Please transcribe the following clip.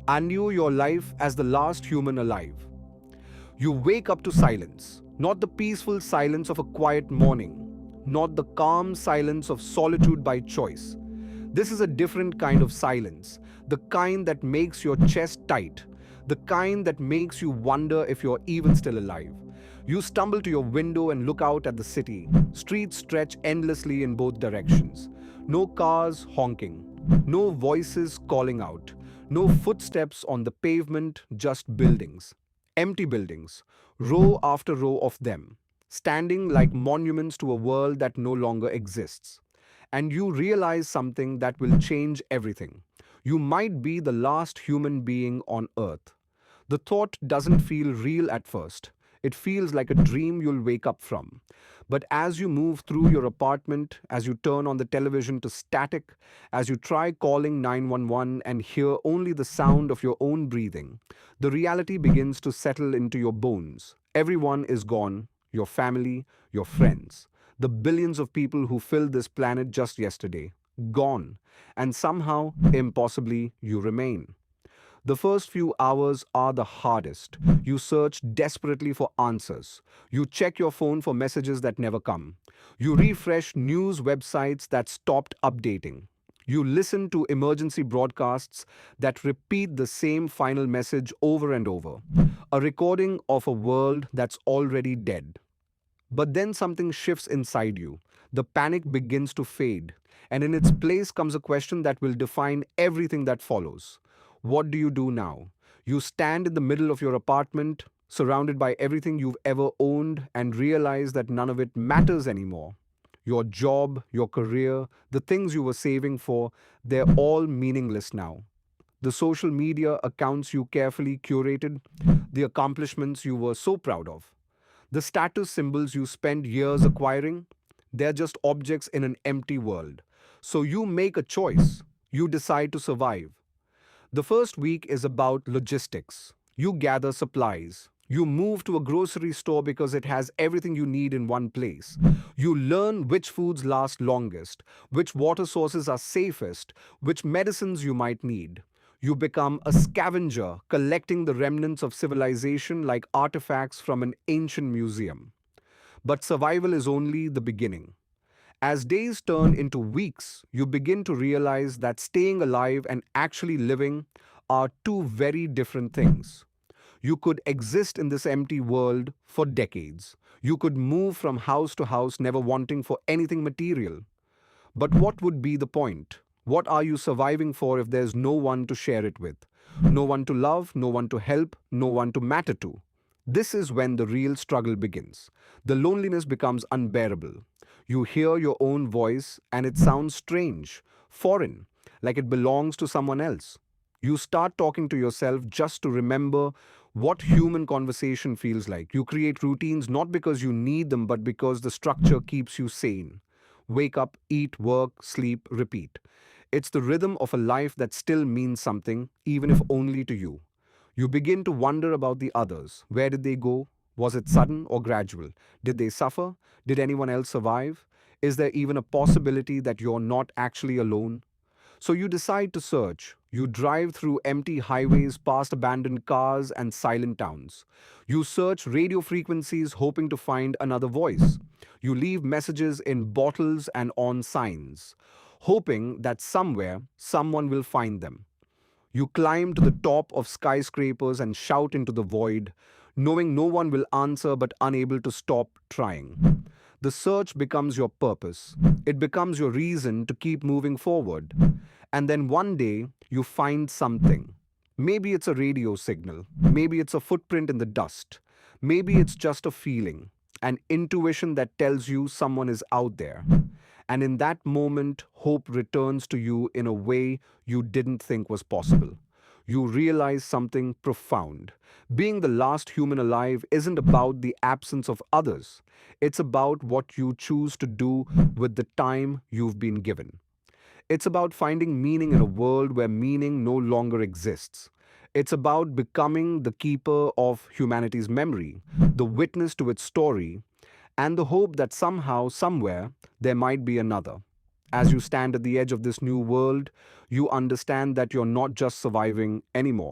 and knew your life as the last human alive. You wake up to silence, not the peaceful silence of a quiet morning, not the calm silence of solitude by choice. This is a different kind of silence, the kind that makes your chest tight, the kind that makes you wonder if you're even still alive. You stumble to your window and look out at the city. Streets stretch endlessly in both directions. No cars honking, no voices calling out, no footsteps on the pavement, just buildings. Empty buildings, row after row of them, standing like monuments to a world that no longer exists. And you realize something that will change everything. You might be the last human being on Earth. The thought doesn't feel real at first. It feels like a dream you'll wake up from. But as you move through your apartment, as you turn on the television to static, as you try calling 911 and hear only the sound of your own breathing, the reality begins to settle into your bones. Everyone is gone, your family, your friends, the billions of people who filled this planet just yesterday, gone, and somehow, impossibly, you remain. The first few hours are the hardest. You search desperately for answers. You check your phone for messages that never come. You refresh news websites that stopped updating. You listen to emergency broadcasts that repeat the same final message over and over. A recording of a world that's already dead. But then something shifts inside you. The panic begins to fade, and in its place comes a question that will define everything that follows. What do you do now? You stand in the middle of your apartment, surrounded by everything you've ever owned, and realize that none of it matters anymore. Your job, your career, the things you were saving for, they're all meaningless now. The social media accounts you carefully curated, the accomplishments you were so proud of, the status symbols you spent years acquiring, they're just objects in an empty world. So you make a choice. You decide to survive. The first week is about logistics. You gather supplies. You move to a grocery store because it has everything you need in one place. You learn which foods last longest, which water sources are safest, which medicines you might need. You become a scavenger, collecting the remnants of civilization like artifacts from an ancient museum. But survival is only the beginning. As days turn into weeks, you begin to realize that staying alive and actually living are two very different things. You could exist in this empty world for decades. You could move from house to house, never wanting for anything material. But what would be the point? What are you surviving for if there's no one to share it with? No one to love, no one to help, no one to matter to. This is when the real struggle begins. The loneliness becomes unbearable. You hear your own voice and it sounds strange, foreign, like it belongs to someone else. You start talking to yourself just to remember what human conversation feels like. You create routines not because you need them, but because the structure keeps you sane. Wake up, eat, work, sleep, repeat. It's the rhythm of a life that still means something, even if only to you. You begin to wonder about the others. Where did they go? Was it sudden or gradual? Did they suffer? Did anyone else survive? Is there even a possibility that you're not actually alone? So you decide to search. You drive through empty highways, past abandoned cars and silent towns. You search radio frequencies hoping to find another voice. You leave messages in bottles and on signs, hoping that somewhere someone will find them. You climb to the top of skyscrapers and shout into the void, knowing no one will answer but unable to stop trying. The search becomes your purpose. It becomes your reason to keep moving forward. And then one day, you find something. Maybe it's a radio signal. Maybe it's a footprint in the dust. Maybe it's just a feeling, an intuition that tells you someone is out there. And in that moment, hope returns to you in a way you didn't think was possible. You realize something profound. Being the last human alive isn't about the absence of others. It's about what you choose to do with the time you've been given. It's about finding meaning in a world where meaning no longer exists. It's about becoming the keeper of humanity's memory, the witness to its story, and the hope that somehow, somewhere, there might be another. As you stand at the edge of this new world, you understand that you're not just surviving anymore.